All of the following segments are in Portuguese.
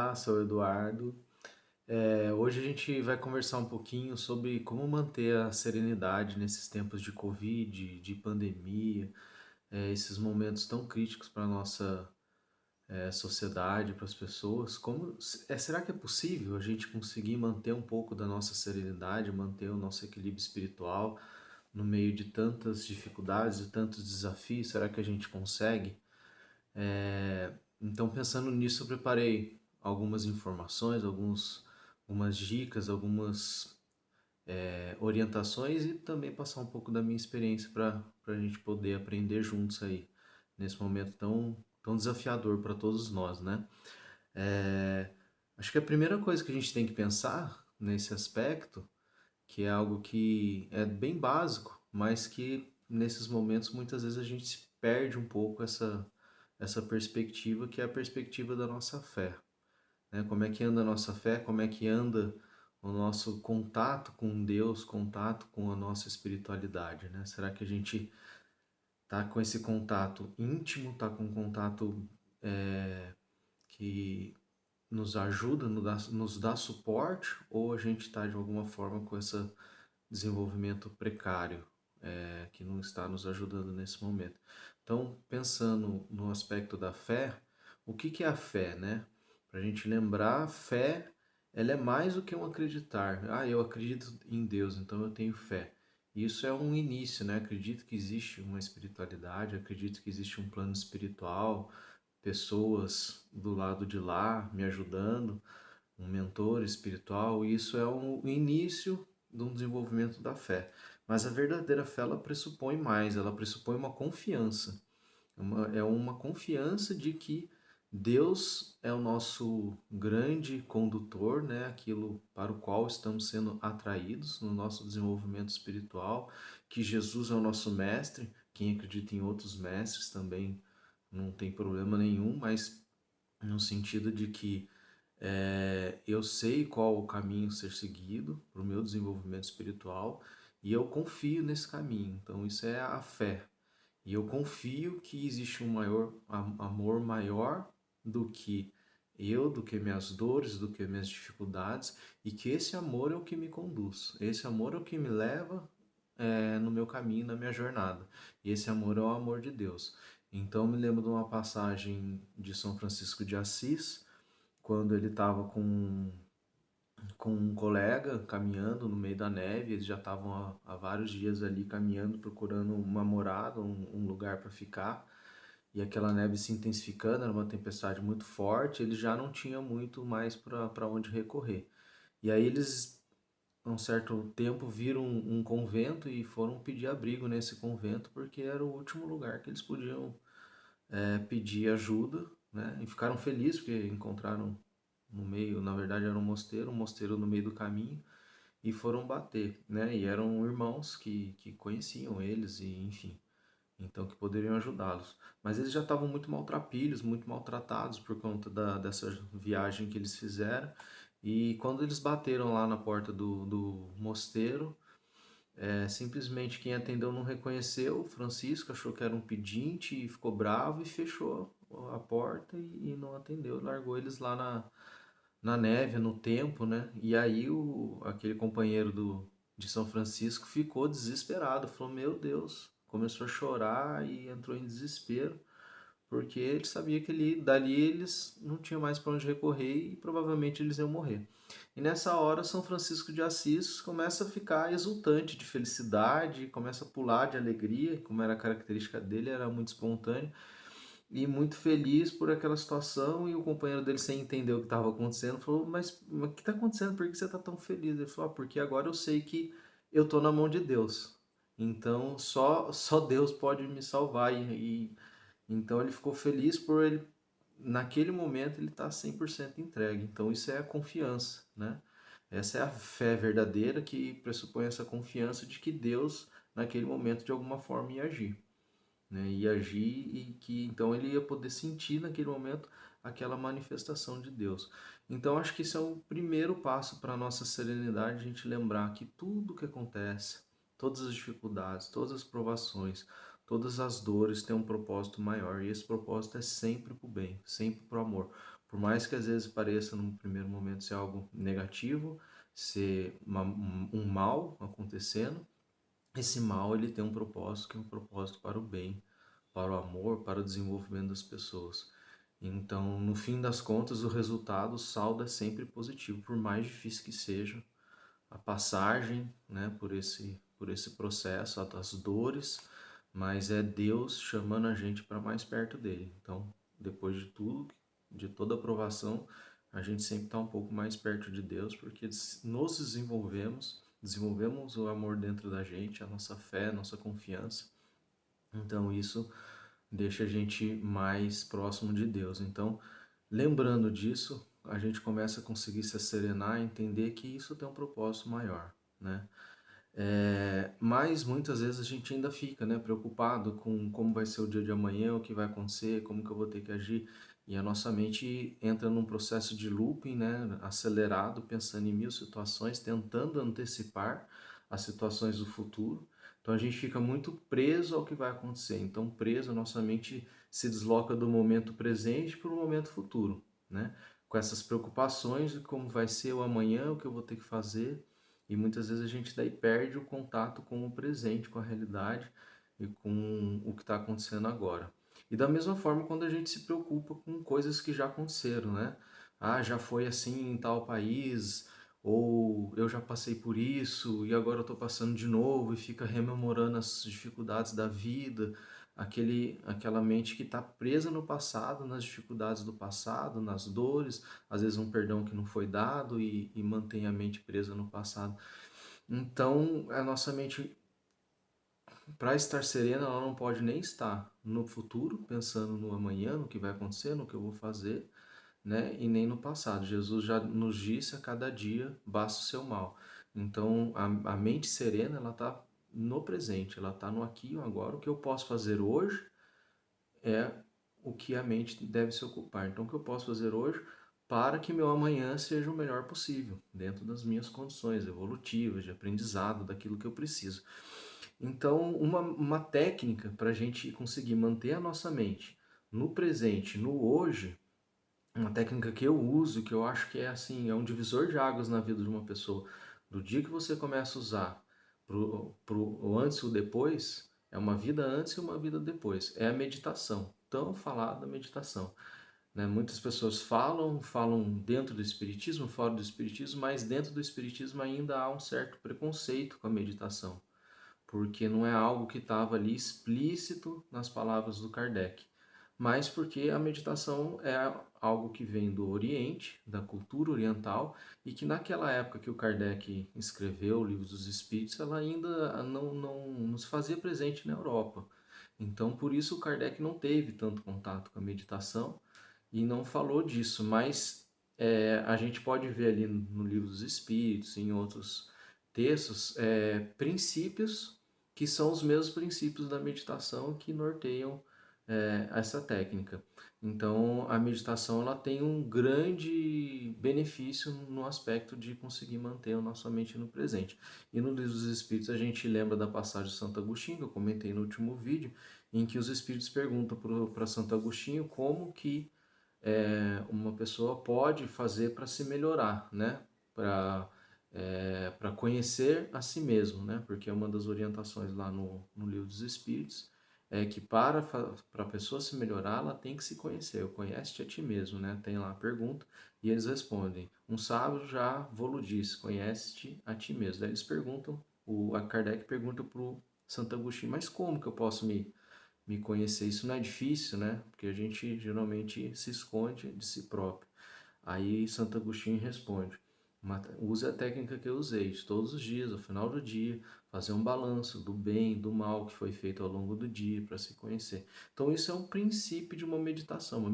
Olá, sou o Eduardo. Hoje a gente vai conversar um pouquinho sobre como manter a serenidade nesses tempos de Covid, de pandemia, esses momentos tão críticos para a nossa sociedade, para as pessoas. Será que é possível a gente conseguir manter um pouco da nossa serenidade, manter o nosso equilíbrio espiritual no meio de tantas dificuldades e tantos desafios? Será que a gente consegue? Então, pensando nisso, eu preparei algumas informações, algumas dicas, algumas orientações e também passar um pouco da minha experiência para a gente poder aprender juntos aí, nesse momento tão desafiador para todos nós, né? É, Acho que a primeira coisa que a gente tem que pensar nesse aspecto, que é algo que é bem básico, mas que nesses momentos muitas vezes a gente se perde um pouco essa perspectiva, que é a perspectiva da nossa fé, né? Como é que anda a nossa fé, como é que anda o nosso contato com Deus, contato com a nossa espiritualidade, né? Será que a gente tá com esse contato íntimo, tá com um contato que nos ajuda, nos dá suporte, ou a gente está de alguma forma com esse desenvolvimento precário, que não está nos ajudando nesse momento? Então, pensando no aspecto da fé, o que que é a fé, né? Para a gente lembrar, a fé, ela é mais do que um acreditar. Ah, eu acredito em Deus, então eu tenho fé. Isso é um início, né? Acredito que existe uma espiritualidade, acredito que existe um plano espiritual, pessoas do lado de lá me ajudando, um mentor espiritual. E isso é o início de um desenvolvimento da fé. Mas a verdadeira fé, ela pressupõe mais, ela pressupõe uma confiança. É uma confiança de que Deus é o nosso grande condutor, né? Aquilo para o qual estamos sendo atraídos no nosso desenvolvimento espiritual, que Jesus é o nosso mestre. Quem acredita em outros mestres também não tem problema nenhum, mas no sentido de que eu sei qual o caminho ser seguido para o meu desenvolvimento espiritual e eu confio nesse caminho. Então, isso é a fé. E eu confio que existe um amor maior do que eu, do que minhas dores, do que minhas dificuldades, e que esse amor é o que me conduz. Esse amor é o que me leva no meu caminho, na minha jornada. E esse amor é o amor de Deus. Então, me lembro de uma passagem de São Francisco de Assis, quando ele estava com um colega caminhando no meio da neve. Eles já estavam há vários dias ali caminhando, procurando uma morada, um lugar para ficar. E aquela neve se intensificando, era uma tempestade muito forte, eles já não tinham muito mais para onde recorrer. E aí eles, a um certo tempo, viram um convento e foram pedir abrigo nesse convento, porque era o último lugar que eles podiam pedir ajuda, né? E ficaram felizes porque encontraram no meio, na verdade era um mosteiro no meio do caminho, e foram bater, né? E eram irmãos que conheciam eles e, enfim, então que poderiam ajudá-los. Mas eles já estavam muito maltrapilhos, muito maltratados por conta dessa viagem que eles fizeram. E quando eles bateram lá na porta do mosteiro, simplesmente quem atendeu não reconheceu o Francisco, achou que era um pedinte e ficou bravo e fechou a porta e não atendeu, largou eles lá na neve, no tempo, né? E aí aquele companheiro de São Francisco ficou desesperado, falou: Meu Deus, começou a chorar e entrou em desespero, porque ele sabia que dali eles não tinham mais para onde recorrer e provavelmente eles iam morrer. E nessa hora, São Francisco de Assis começa a ficar exultante de felicidade, começa a pular de alegria, como era a característica dele, era muito espontâneo e muito feliz por aquela situação. E o companheiro dele, sem entender o que estava acontecendo, falou: mas o que está acontecendo? Por que você está tão feliz? Ele falou: porque agora eu sei que eu estou na mão de Deus. Então só Deus pode me salvar. Então ele ficou feliz por ele, naquele momento, ele estar 100% entregue. Então isso é a confiança, né? Essa é a fé verdadeira, que pressupõe essa confiança de que Deus, naquele momento, de alguma forma ia agir, né? Ia agir, e que então ele ia poder sentir naquele momento aquela manifestação de Deus. Então acho que isso é o primeiro passo para a nossa serenidade, a gente lembrar que tudo que acontece, todas as dificuldades, todas as provações, todas as dores têm um propósito maior, e esse propósito é sempre para o bem, sempre para o amor. Por mais que às vezes pareça num primeiro momento ser algo negativo, ser um mal acontecendo, esse mal ele tem um propósito que é um propósito para o bem, para o amor, para o desenvolvimento das pessoas. Então, no fim das contas, o resultado, o saldo é sempre positivo, por mais difícil que seja a passagem, né, por esse processo, as dores, mas é Deus chamando a gente para mais perto dele. Então, depois de tudo, de toda aprovação, a gente sempre está um pouco mais perto de Deus, porque nos desenvolvemos o amor dentro da gente, a nossa fé, a nossa confiança. Então, isso deixa a gente mais próximo de Deus. Então, lembrando disso, a gente começa a conseguir se serenar e entender que isso tem um propósito maior, né? Mas muitas vezes a gente ainda fica, né, preocupado com como vai ser o dia de amanhã, o que vai acontecer, como que eu vou ter que agir. E a nossa mente entra num processo de looping, né, acelerado, pensando em mil situações, tentando antecipar as situações do futuro. Então a gente fica muito preso ao que vai acontecer. Então, preso, a nossa mente se desloca do momento presente para o momento futuro, né? Com essas preocupações de como vai ser o amanhã, o que eu vou ter que fazer, e muitas vezes a gente daí perde o contato com o presente, com a realidade e com o que está acontecendo agora. E da mesma forma quando a gente se preocupa com coisas que já aconteceram, né? Ah, já foi assim em tal país, ou eu já passei por isso e agora eu estou passando de novo e fica rememorando as dificuldades da vida, aquela mente que está presa no passado, nas dificuldades do passado, nas dores, às vezes um perdão que não foi dado e mantém a mente presa no passado. Então, a nossa mente, para estar serena, ela não pode nem estar no futuro, pensando no amanhã, no que vai acontecer, no que eu vou fazer, né? E nem no passado. Jesus já nos disse a cada dia basta o seu mal. Então, a mente serena, ela está no presente, ela está no aqui e no agora. O que eu posso fazer hoje é o que a mente deve se ocupar. Então, o que eu posso fazer hoje para que meu amanhã seja o melhor possível, dentro das minhas condições evolutivas, de aprendizado, daquilo que eu preciso. Então, uma técnica para a gente conseguir manter a nossa mente no presente, no hoje, uma técnica que eu uso, que eu acho que é assim, é um divisor de águas na vida de uma pessoa. Do dia que você começa a usar o antes e o depois, é uma vida antes e uma vida depois. É a meditação, tão falada meditação, né? Muitas pessoas falam dentro do espiritismo, fora do espiritismo, mas dentro do espiritismo ainda há um certo preconceito com a meditação, porque não é algo que estava ali explícito nas palavras do Kardec, mas porque a meditação é algo que vem do Oriente, da cultura oriental, e que naquela época que o Kardec escreveu o Livro dos Espíritos, ela ainda não se fazia presente na Europa. Então, por isso o Kardec não teve tanto contato com a meditação e não falou disso, mas a gente pode ver ali no Livro dos Espíritos, em outros textos, princípios que são os mesmos princípios da meditação que norteiam essa técnica. Então, a meditação ela tem um grande benefício no aspecto de conseguir manter a nossa mente no presente. E no Livro dos Espíritos a gente lembra da passagem de Santo Agostinho, que eu comentei no último vídeo, em que os Espíritos perguntam para Santo Agostinho como que uma pessoa pode fazer para se melhorar, né? Para conhecer a si mesmo, né? Porque uma das orientações lá no Livro dos Espíritos é que para a pessoa se melhorar, ela tem que se conhecer. Conhece-te a ti mesmo, né? Tem lá a pergunta e eles respondem: um sábio já vou-lo disse, conhece-te a ti mesmo. Daí eles perguntam, a Kardec pergunta para o Santo Agostinho: mas como que eu posso me conhecer? Isso não é difícil, né? Porque a gente geralmente se esconde de si próprio. Aí Santo Agostinho responde: use a técnica que eu usei, de todos os dias, ao final do dia, fazer um balanço do bem, do mal que foi feito ao longo do dia para se conhecer. Então isso é um princípio de uma meditação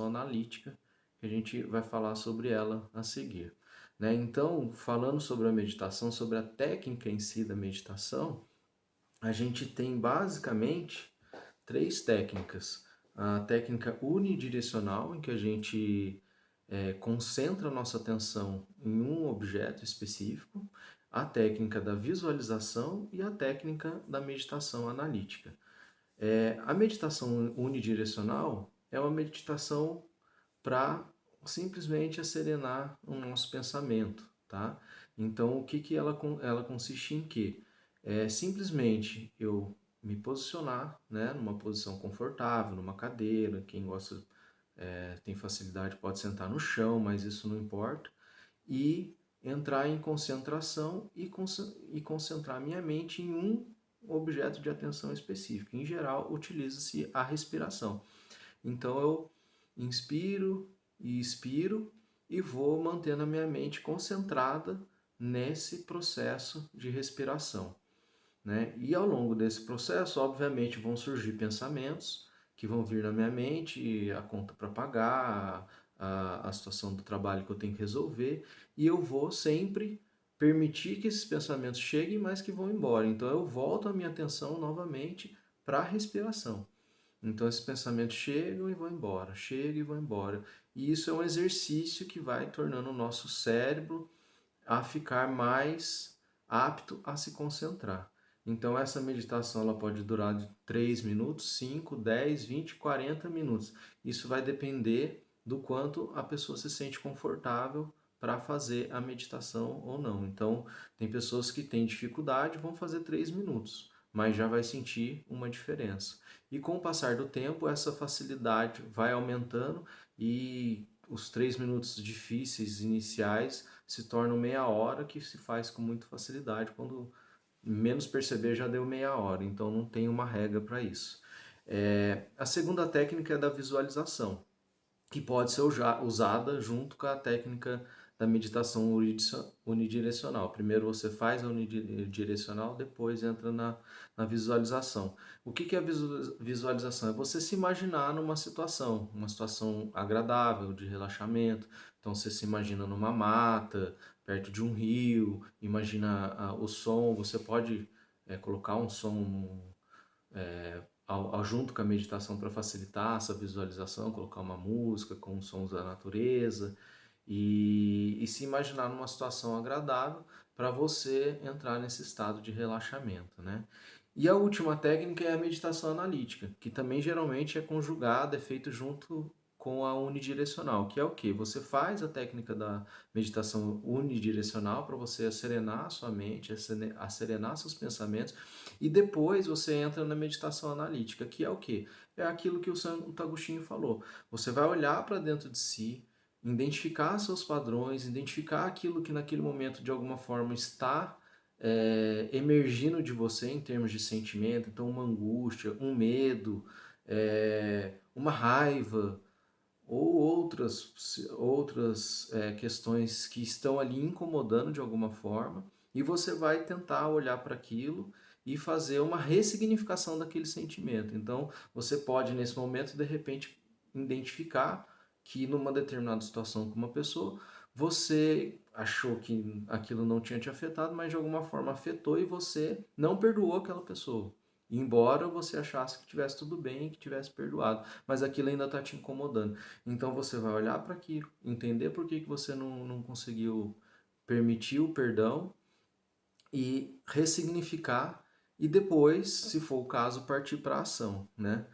analítica, que a gente vai falar sobre ela a seguir. Né? Então, falando sobre a meditação, sobre a técnica em si da meditação, a gente tem basicamente três técnicas. A técnica unidirecional, em que a gente concentra a nossa atenção em um objeto específico, a técnica da visualização e a técnica da meditação analítica. A meditação unidirecional é uma meditação para simplesmente a serenar o nosso pensamento, tá? Então, o que que ela consiste em quê? É simplesmente eu me posicionar, né, numa posição confortável, numa cadeira. Quem gosta, tem facilidade, pode sentar no chão, mas isso não importa. E entrar em concentração e concentrar minha mente em um objeto de atenção específico. Em geral, utiliza-se a respiração. Então eu inspiro e expiro e vou mantendo a minha mente concentrada nesse processo de respiração, né? E ao longo desse processo, obviamente, vão surgir pensamentos que vão vir na minha mente, a conta para pagar, a situação do trabalho que eu tenho que resolver, e eu vou sempre permitir que esses pensamentos cheguem, mas que vão embora. Então eu volto a minha atenção novamente para a respiração. Então esses pensamentos chegam e vão embora, chegam e vão embora. E isso é um exercício que vai tornando o nosso cérebro a ficar mais apto a se concentrar. Então essa meditação ela pode durar de 3 minutos, 5, 10, 20, 40 minutos. Isso vai depender do quanto a pessoa se sente confortável para fazer a meditação ou não. Então, tem pessoas que têm dificuldade, vão fazer 3 minutos, mas já vai sentir uma diferença. E com o passar do tempo, essa facilidade vai aumentando e os 3 minutos difíceis iniciais se tornam meia hora, que se faz com muita facilidade. Quando menos perceber, já deu meia hora. Então não tem uma regra para isso. A segunda técnica é da visualização, que pode ser usada junto com a técnica da meditação unidirecional. Primeiro você faz a unidirecional, depois entra na visualização. O que é a visualização? É você se imaginar numa situação, uma situação agradável, de relaxamento. Então você se imagina numa mata, perto de um rio, imagina o som, você pode colocar um som junto com a meditação para facilitar essa visualização, colocar uma música com os sons da natureza e se imaginar numa situação agradável para você entrar nesse estado de relaxamento, né? E a última técnica é a meditação analítica, que também geralmente é conjugada, é feito junto com a unidirecional, que é o que? Você faz a técnica da meditação unidirecional para você serenar a sua mente, serenar seus pensamentos, e depois você entra na meditação analítica, que é o que? É aquilo que o Santo Agostinho falou. Você vai olhar para dentro de si, identificar seus padrões, identificar aquilo que naquele momento de alguma forma está emergindo de você em termos de sentimento, então uma angústia, um medo, uma raiva, ou outras questões que estão ali incomodando de alguma forma, e você vai tentar olhar para aquilo e fazer uma ressignificação daquele sentimento. Então, você pode, nesse momento, de repente, identificar que numa determinada situação com uma pessoa, você achou que aquilo não tinha te afetado, mas de alguma forma afetou e você não perdoou aquela pessoa. Embora você achasse que tivesse tudo bem, que tivesse perdoado, mas aquilo ainda está te incomodando. Então você vai olhar para aquilo, entender por que você não conseguiu permitir o perdão e ressignificar e depois, se for o caso, partir para a ação, né?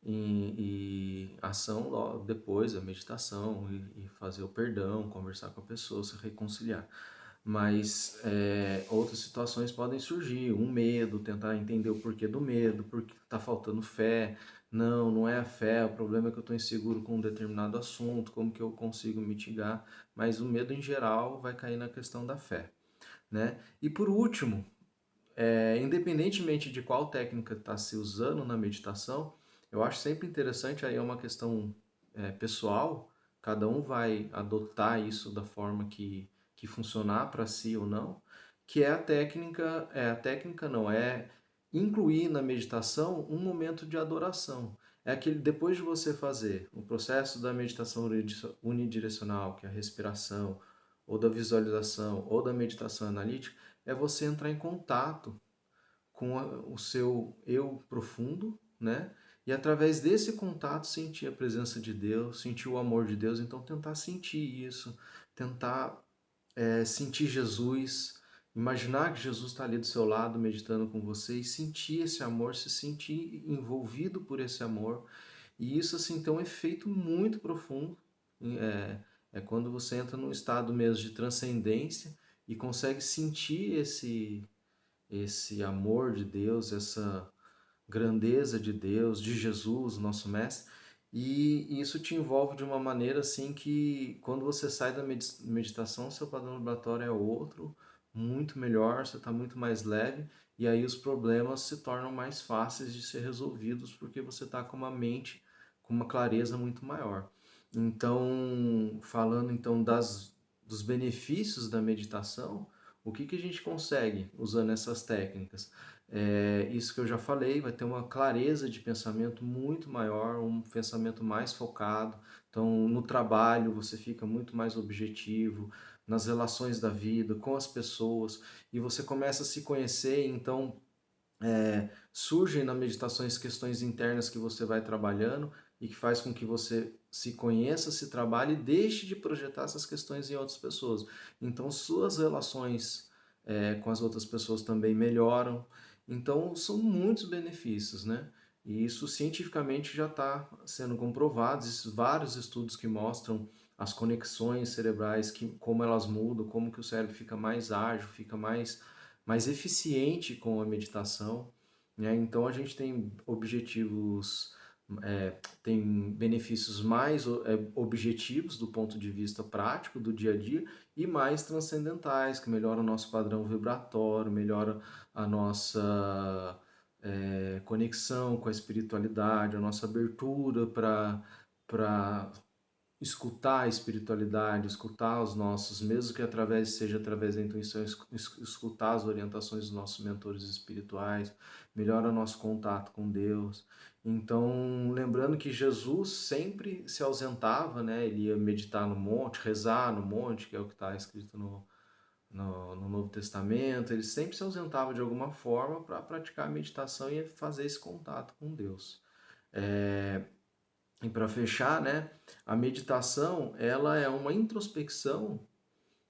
E ação logo depois, a meditação e fazer o perdão, conversar com a pessoa, se reconciliar. Mas outras situações podem surgir, um medo, tentar entender o porquê do medo, porque está faltando fé. Não, não é a fé, o problema é que eu estou inseguro com um determinado assunto, como que eu consigo mitigar, mas o medo em geral vai cair na questão da fé, né? E por último, independentemente de qual técnica está se usando na meditação, eu acho sempre interessante, aí é uma questão pessoal, cada um vai adotar isso da forma que funcionar para si ou não, que é a técnica não, é incluir na meditação um momento de adoração. É aquele, depois de você fazer o processo da meditação unidirecional, que é a respiração, ou da visualização, ou da meditação analítica, é você entrar em contato com o seu eu profundo, né? E através desse contato sentir a presença de Deus, sentir o amor de Deus. Então tentar sentir isso, tentar sentir Jesus, imaginar que Jesus está ali do seu lado meditando com você e sentir esse amor, se sentir envolvido por esse amor. E isso assim tem um efeito muito profundo. É quando você entra num estado mesmo de transcendência e consegue sentir esse amor de Deus, essa grandeza de Deus, de Jesus, nosso mestre, e isso te envolve de uma maneira assim que quando você sai da meditação, seu padrão vibratório é outro, muito melhor, você está muito mais leve, e aí os problemas se tornam mais fáceis de ser resolvidos porque você está com uma mente com uma clareza muito maior. Então, falando então dos benefícios da meditação, o que a gente consegue usando essas técnicas? Isso que eu já falei, vai ter uma clareza de pensamento muito maior, um pensamento mais focado. Então, no trabalho, você fica muito mais objetivo, nas relações da vida, com as pessoas, e você começa a se conhecer. Então, surgem na meditações questões internas que você vai trabalhando e que faz com que você se conheça, se trabalhe e deixe de projetar essas questões em outras pessoas. Então, suas relações com as outras pessoas também melhoram. Então, são muitos benefícios, né? E isso cientificamente já está sendo comprovado. Existem vários estudos que mostram as conexões cerebrais, como elas mudam, como que o cérebro fica mais ágil, fica mais eficiente com a meditação, né? Então a gente tem objetivos, tem benefícios mais objetivos do ponto de vista prático do dia a dia e mais transcendentais, que melhoram o nosso padrão vibratório, melhora a nossa conexão com a espiritualidade, a nossa abertura para escutar a espiritualidade, escutar os nossos, mesmo que seja através da intuição, escutar as orientações dos nossos mentores espirituais, melhora nosso contato com Deus. Então, lembrando que Jesus sempre se ausentava, né? Ele ia meditar no monte, rezar no monte, que é o que está escrito no Novo Testamento. Ele sempre se ausentava de alguma forma para praticar a meditação e fazer esse contato com Deus. E para fechar, né, a meditação, ela é uma introspecção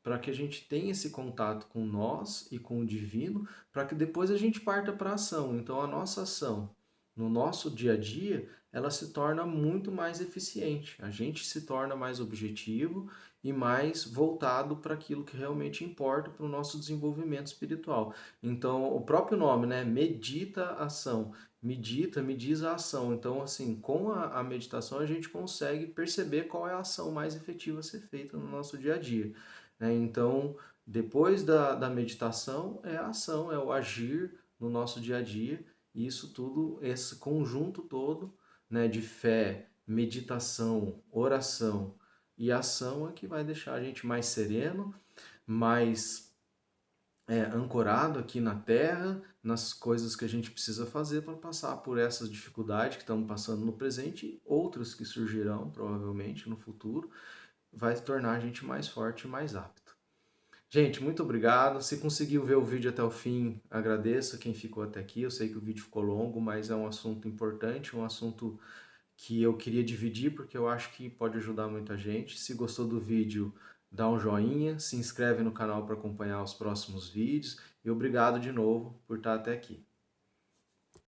para que a gente tenha esse contato com nós e com o divino, para que depois a gente parta para a ação. Então a nossa ação no nosso dia a dia, ela se torna muito mais eficiente. A gente se torna mais objetivo e mais voltado para aquilo que realmente importa para o nosso desenvolvimento espiritual. Então, o próprio nome, né, medita ação, medita, me diz a ação. Então, assim, com a meditação a gente consegue perceber qual é a ação mais efetiva a ser feita no nosso dia a dia, né? Então, depois da meditação é a ação, é o agir no nosso dia a dia, e isso tudo, esse conjunto todo, né, de fé, meditação, oração e ação é que vai deixar a gente mais sereno, mais ancorado aqui na Terra, nas coisas que a gente precisa fazer para passar por essas dificuldades que estamos passando no presente e outras que surgirão provavelmente no futuro, vai tornar a gente mais forte e mais apto. Gente, muito obrigado. Se conseguiu ver o vídeo até o fim, agradeço quem ficou até aqui. Eu sei que o vídeo ficou longo, mas é um assunto importante, um assunto que eu queria dividir porque eu acho que pode ajudar muita gente. Se gostou do vídeo, dá um joinha, se inscreve no canal para acompanhar os próximos vídeos e obrigado de novo por estar até aqui.